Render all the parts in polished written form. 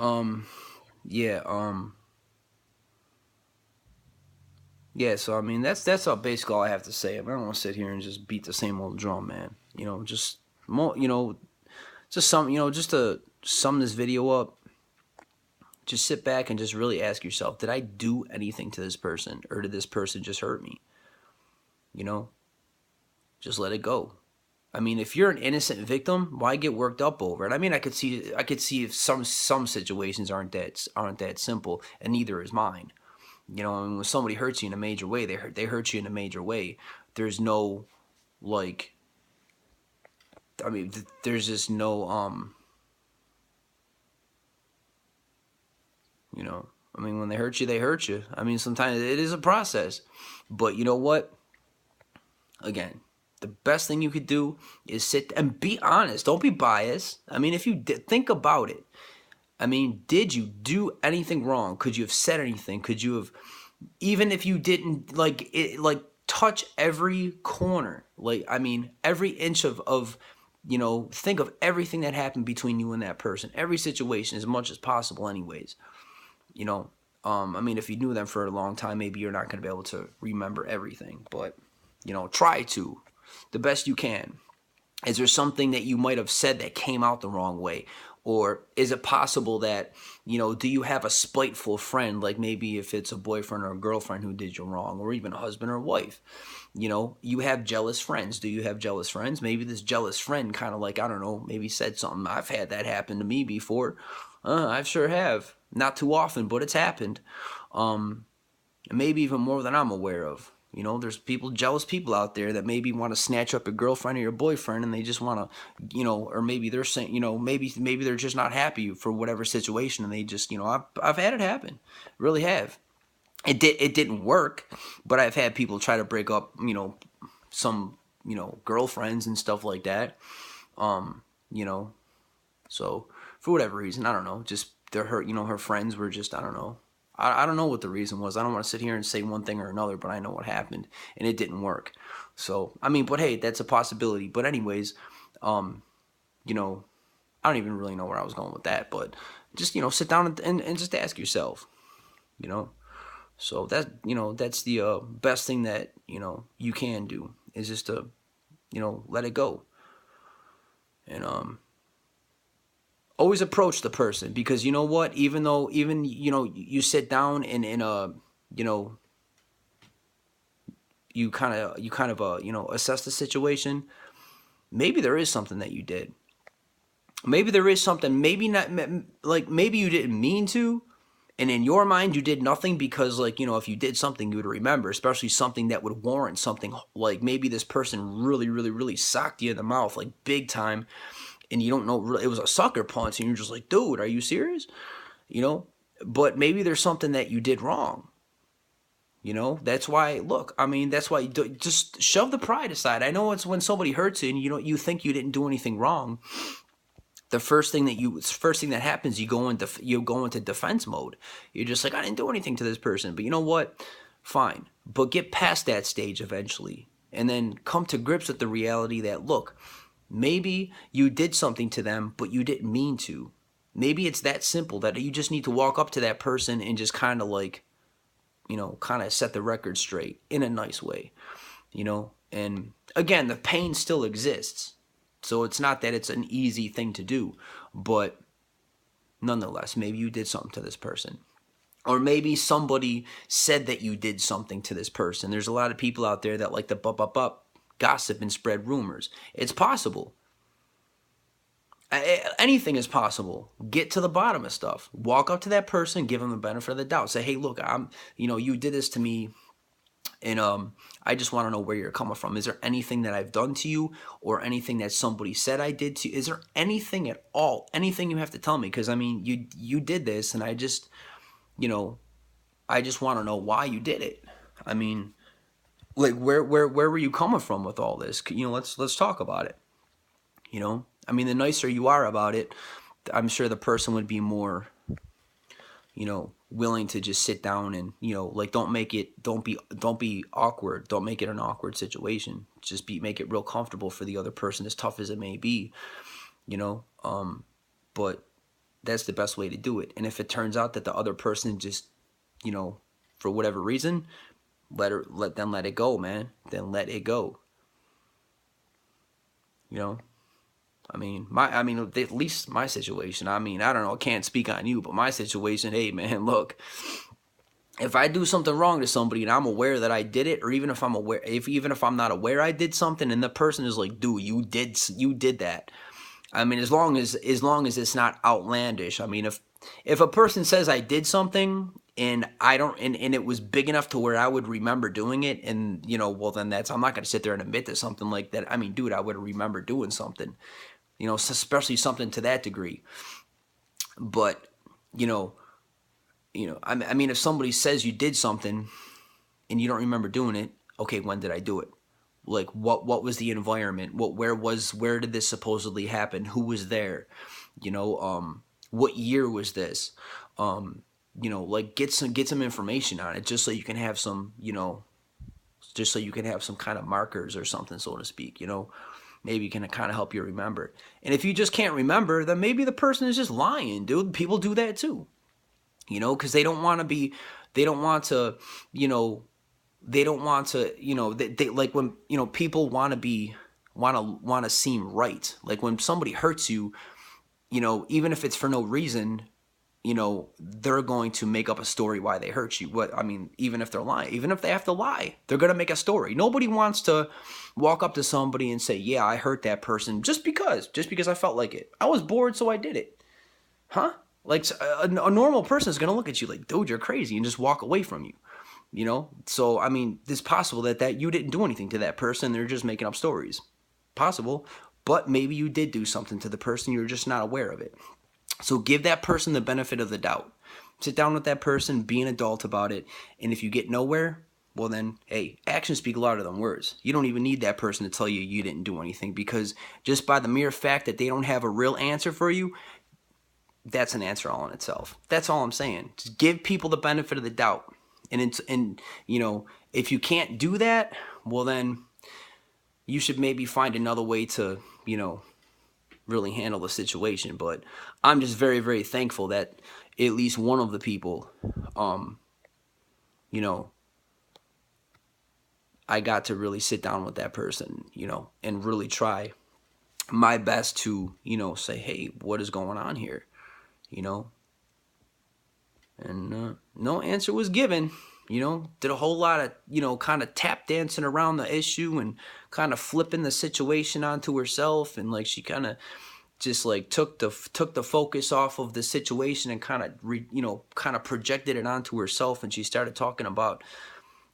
Um, yeah, yeah. So I mean, that's all basically all I have to say. I don't want to sit here and just beat the same old drum, man. Just more, just just to sum this video up. Just sit back and just really ask yourself: did I do anything to this person, or did this person just hurt me? You know, just let it go. I mean, if you're an innocent victim, why get worked up over it? I mean, I could see if some situations aren't that simple, and neither is mine. I mean, when somebody hurts you in a major way, they hurt you in a major way. There's no like, I mean, there's just no you know, I mean, when they hurt you, they hurt you. I mean, sometimes it is a process, but you know what? Again, the best thing you could do is sit and be honest. Don't be biased. I mean, if you think about it, I mean, did you do anything wrong? Could you have said anything? Could you have, even if you didn't touch every corner, like, I mean, every inch of think of everything that happened between you and that person, every situation as much as possible, anyways. You know, I mean, if you knew them for a long time, maybe you're not going to be able to remember everything, but try to the best you can. Is there something that you might have said that came out the wrong way? Or is it possible that, do you have a spiteful friend, like maybe if it's a boyfriend or a girlfriend who did you wrong, or even a husband or wife? You have jealous friends. Do you have jealous friends? Maybe this jealous friend kind of, like, I don't know, maybe said something. I've had that happen to me before. I sure have. Not too often, but it's happened. Um, maybe even more than I'm aware of. There's jealous people out there that maybe want to snatch up your girlfriend or your boyfriend, and they just want to, or maybe they're saying, maybe they're just not happy for whatever situation, and they just, I've had it happen, really have. It didn't work, but I've had people try to break up, some, girlfriends and stuff like that. You know, so for whatever reason, I don't know, just her friends were just, I don't know, I don't know what the reason was. I don't want to sit here and say one thing or another, but I know what happened, and it didn't work. So I mean, but hey, that's a possibility. But anyways, um, you know, I don't even really know where I was going with that, but just sit down and just ask yourself, you know. So that's the best thing that you can do, is just to let it go, and always approach the person, because you know what, even though, even you sit down and in a, you know you kind of assess the situation. Maybe there is something that you did. Maybe there is something. Maybe not. Like, maybe you didn't mean to, and in your mind you did nothing, because, like, if you did something, you would remember, especially something that would warrant something, like maybe this person really, really, really socked you in the mouth, like, big time, and you don't know, it was a sucker punch, and you're just like, dude, are you serious? you know but maybe there's something that you did wrong. That's why, look, I mean, that's why just shove the pride aside. I know it's when somebody hurts you and you think you didn't do anything wrong. The first thing that happens, you go into defense mode. You're just like, I didn't do anything to this person. But you know what? Fine. But get past that stage eventually, and then come to grips with the reality that, look, maybe you did something to them, but you didn't mean to. Maybe it's that simple, that you just need to walk up to that person and just kind of like, kind of set the record straight in a nice way. And again, the pain still exists. So it's not that it's an easy thing to do, but nonetheless, maybe you did something to this person. Or maybe somebody said that you did something to this person. There's a lot of people out there that like to gossip and spread rumors. It's possible. Anything is possible. Get to the bottom of stuff. Walk up to that person, give them the benefit of the doubt. Say, hey, look, you did this to me, and I just want to know where you're coming from. Is there anything that I've done to you, or anything that somebody said I did to you? Is there anything at all? Anything you have to tell me? Because I mean, you did this, and you know, I just want to know why you did it. I mean, like, where were you coming from with all this? Let's talk about it. I mean, the nicer you are about it, I'm sure the person would be more, willing to just sit down and, like, don't be awkward. Don't make it an awkward situation. Just make it real comfortable for the other person, as tough as it may be, you know. But that's the best way to do it. And if it turns out that the other person just, you know, for whatever reason, let it go, man. Then let it go. You know, at least my situation. I mean, I don't know. I can't speak on you, but my situation. Hey, man, look. If I do something wrong to somebody and I'm aware that I did it, or even if I'm not aware I did something, and the person is like, "Dude, you did that." I mean, as long as it's not outlandish. I mean, if a person says I did something and I don't, and it was big enough to where I would remember doing it, and you know, well then I'm not going to sit there and admit to something like that. I mean, dude, I would remember doing something, you know, especially something to that degree. But you know, I mean, if somebody says you did something and you don't remember doing it, okay, when did I do it? Like, what was the environment? Where did this supposedly happen? Who was there? You know, what year was this? You know, like get some information on it, just so you can have some, you know, just so you can have some kind of markers or something, so to speak. You know, maybe can kind of help you remember. And if you just can't remember, then maybe the person is just lying, dude. People do that too. You know, because they don't want to, you know, they like when, you know, people want to seem right. Like when somebody hurts you, you know, even if it's for no reason, you know, they're going to make up a story why they hurt you. Even if they're lying, even if they have to lie, they're going to make a story. Nobody wants to walk up to somebody and say, yeah, I hurt that person just because I felt like it. I was bored, so I did it. Huh? Like a normal person is going to look at you like, dude, you're crazy, and just walk away from you. You know? So, I mean, it's possible that you didn't do anything to that person. They're just making up stories. Possible. But maybe you did do something to the person. You're just not aware of it. So give that person the benefit of the doubt. Sit down with that person, be an adult about it. And if you get nowhere, well then, hey, actions speak louder than words. You don't even need that person to tell you you didn't do anything, because just by the mere fact that they don't have a real answer for you, that's an answer all in itself. That's all I'm saying. Just give people the benefit of the doubt. And you know, if you can't do that, well then you should maybe find another way to, you know, really handle the situation. But I'm just very, very thankful that at least one of the people, you know, I got to really sit down with that person, you know, and really try my best to, you know, say, hey, what is going on here? You know, and no answer was given. You know, did a whole lot of, you know, kind of tap dancing around the issue and kind of flipping the situation onto herself, and like she kind of just like took the focus off of the situation and kind of kind of projected it onto herself, and she started talking about,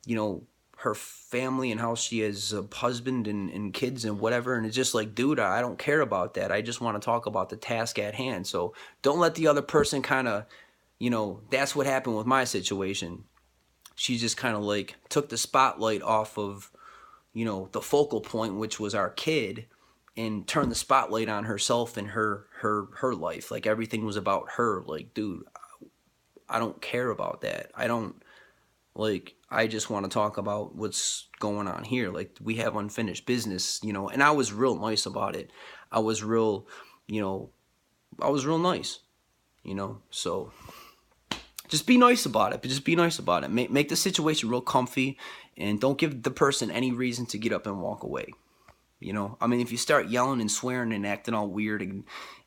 you know, her family and how she has a husband and kids and whatever. And it's just like, dude, I don't care about that. I just want to talk about the task at hand. So don't let the other person kind of, you know, that's what happened with my situation. She just kind of like took the spotlight off of, you know, the focal point, which was our kid, and turned the spotlight on herself and her life. Like everything was about her. Like, dude, I don't care about that. I just want to talk about what's going on here. Like, we have unfinished business, you know, and I was real nice about it. I was real nice, you know, so just be nice about it. Just be nice about it. Make the situation real comfy, and don't give the person any reason to get up and walk away. You know, I mean, if you start yelling and swearing and acting all weird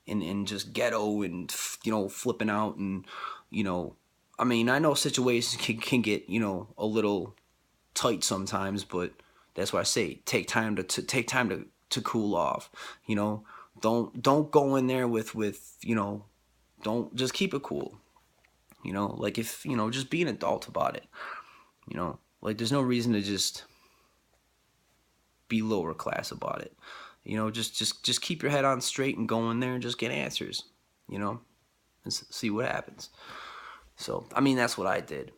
and just ghetto and, you know, flipping out and, you know, I mean, I know situations can get, you know, a little tight sometimes, but that's why I say take time to cool off. You know, don't go in there with you know, don't, just keep it cool. You know, like, if, you know, just be an adult about it. You know, like, there's no reason to just be lower class about it. You know, just keep your head on straight and go in there and just get answers. You know, and see what happens. So, I mean, that's what I did,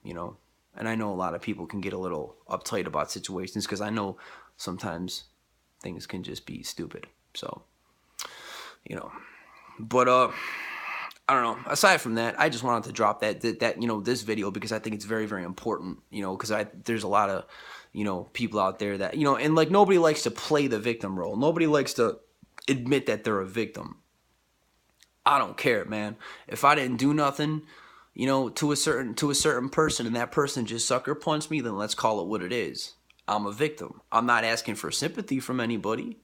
you know, and I know a lot of people can get a little uptight about situations, because I know sometimes things can just be stupid. So, you know, but, I don't know. Aside from that, I just wanted to drop that, you know, this video, because I think it's very, very important, you know, because there's a lot of, you know, people out there that, you know, and like, nobody likes to play the victim role. Nobody likes to admit that they're a victim. I don't care, man. If I didn't do nothing, to a certain person, and that person just sucker punched me, then let's call it what it is. I'm a victim. I'm not asking for sympathy from anybody.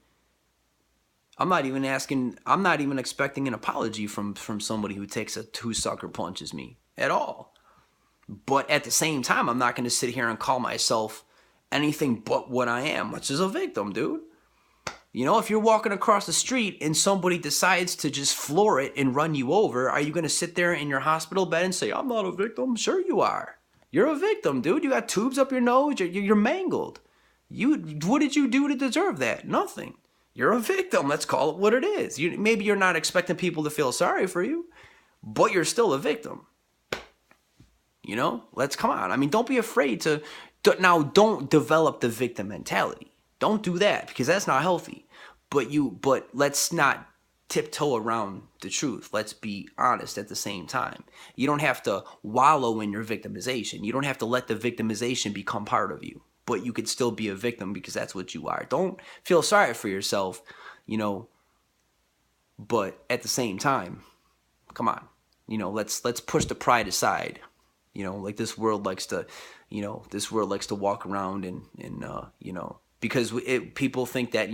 I'm not even expecting an apology from somebody who sucker punches me at all. But at the same time, I'm not going to sit here and call myself anything but what I am, which is a victim, dude. If you're walking across the street and somebody decides to just floor it and run you over, are you going to sit there in your hospital bed and say, I'm not a victim? Sure you are. You're a victim, dude. You got tubes up your nose. You're mangled. What did you do to deserve that? Nothing. You're a victim. Let's call it what it is. Maybe you're not expecting people to feel sorry for you, but you're still a victim. Let's come on. I mean, don't be afraid to. Now, don't develop the victim mentality. Don't do that, because that's not healthy. But let's not tiptoe around the truth. Let's be honest at the same time. You don't have to wallow in your victimization. You don't have to let the victimization become part of you. But you could still be a victim, because that's what you are. Don't feel sorry for yourself, but at the same time, come on. Let's push the pride aside. Like this world likes to walk around and because people think that,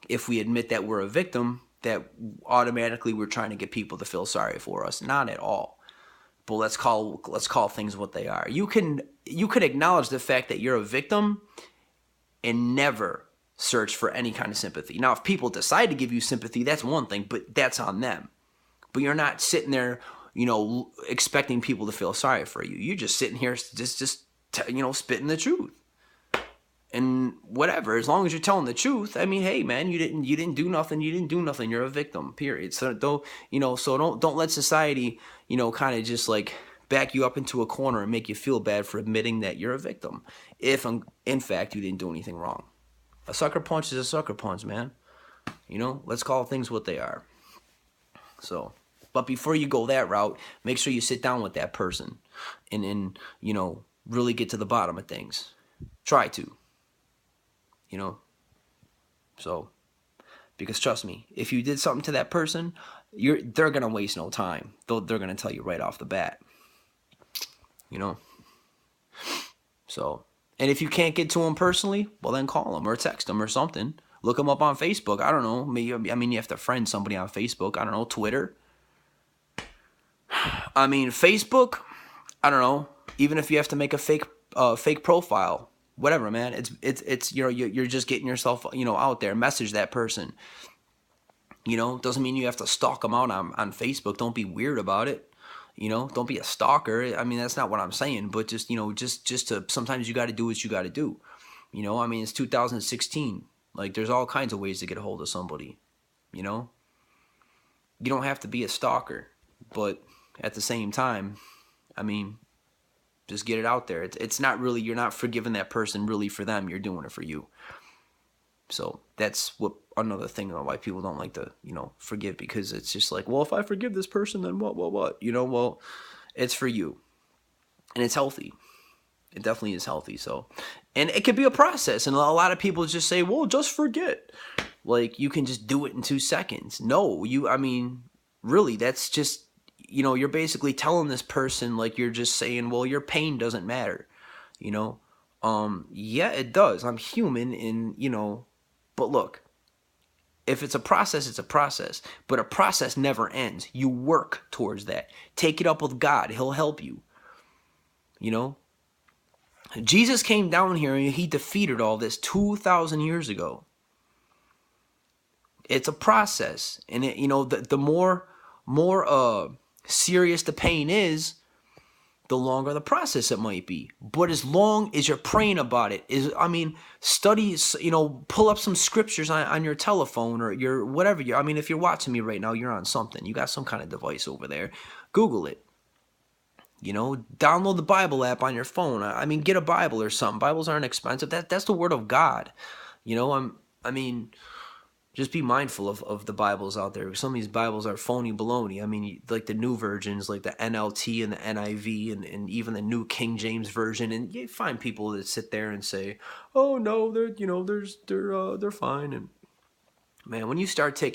if we admit that we're a victim, that automatically we're trying to get people to feel sorry for us. Not at all. But let's call things what they are. You can acknowledge the fact that you're a victim and never search for any kind of sympathy. Now, if people decide to give you sympathy, that's one thing, but that's on them. But you're not sitting there, expecting people to feel sorry for you. You're just sitting here spitting the truth. And whatever, as long as you're telling the truth, I mean, hey man, you didn't do nothing. You're a victim, period. So don't let society, kind of just like back you up into a corner and make you feel bad for admitting that you're a victim, if in fact you didn't do anything wrong. A sucker punch is a sucker punch, man. Let's call things what they are. So, but before you go that route, make sure you sit down with that person and really get to the bottom of things. Try to. So, because trust me, if you did something to that person, they're gonna waste no time. They're gonna tell you right off the bat. So, and if you can't get to them personally, well then call them or text them or something. Look them up on Facebook. I don't know. You have to friend somebody on Facebook. I don't know. Twitter. Facebook. I don't know. Even if you have to make a fake profile. Whatever, man. It's you're just getting yourself out there. Message that person. Doesn't mean you have to stalk them out on Facebook. Don't be weird about it. Don't be a stalker. I mean, that's not what I'm saying. But just to sometimes you got to do what you got to do. It's 2016. Like there's all kinds of ways to get a hold of somebody. You don't have to be a stalker, but at the same time, just get it out there. It's not really, you're not forgiving that person really for them. You're doing it for you. So that's another thing why people don't like to, forgive, because it's just like, well, if I forgive this person, then what? Well, it's for you. And it's healthy. It definitely is healthy. So, and it could be a process. And a lot of people just say, well, just forget. Like you can just do it in 2 seconds. No, really, that's just, you're basically telling this person, like you're just saying, well, your pain doesn't matter, yeah, it does. I'm human and, but look, if it's a process, it's a process, but a process never ends. You work towards that. Take it up with God. He'll help you, Jesus came down here and he defeated all this 2,000 years ago. It's a process. And the more serious the pain is, the longer the process it might be. But as long as you're praying about it, studies, pull up some scriptures on your telephone or your whatever. If you're watching me right now, you're on something. You got some kind of device over there. Google it. Download the Bible app on your phone. Get a Bible or something. Bibles aren't expensive. That's the Word of God. Just be mindful of the Bibles out there. Some of these Bibles are phony baloney. Like the new versions, like the NLT and the NIV and even the New King James Version. And you find people that sit there and say, "Oh no, they're fine." And man, when you start taking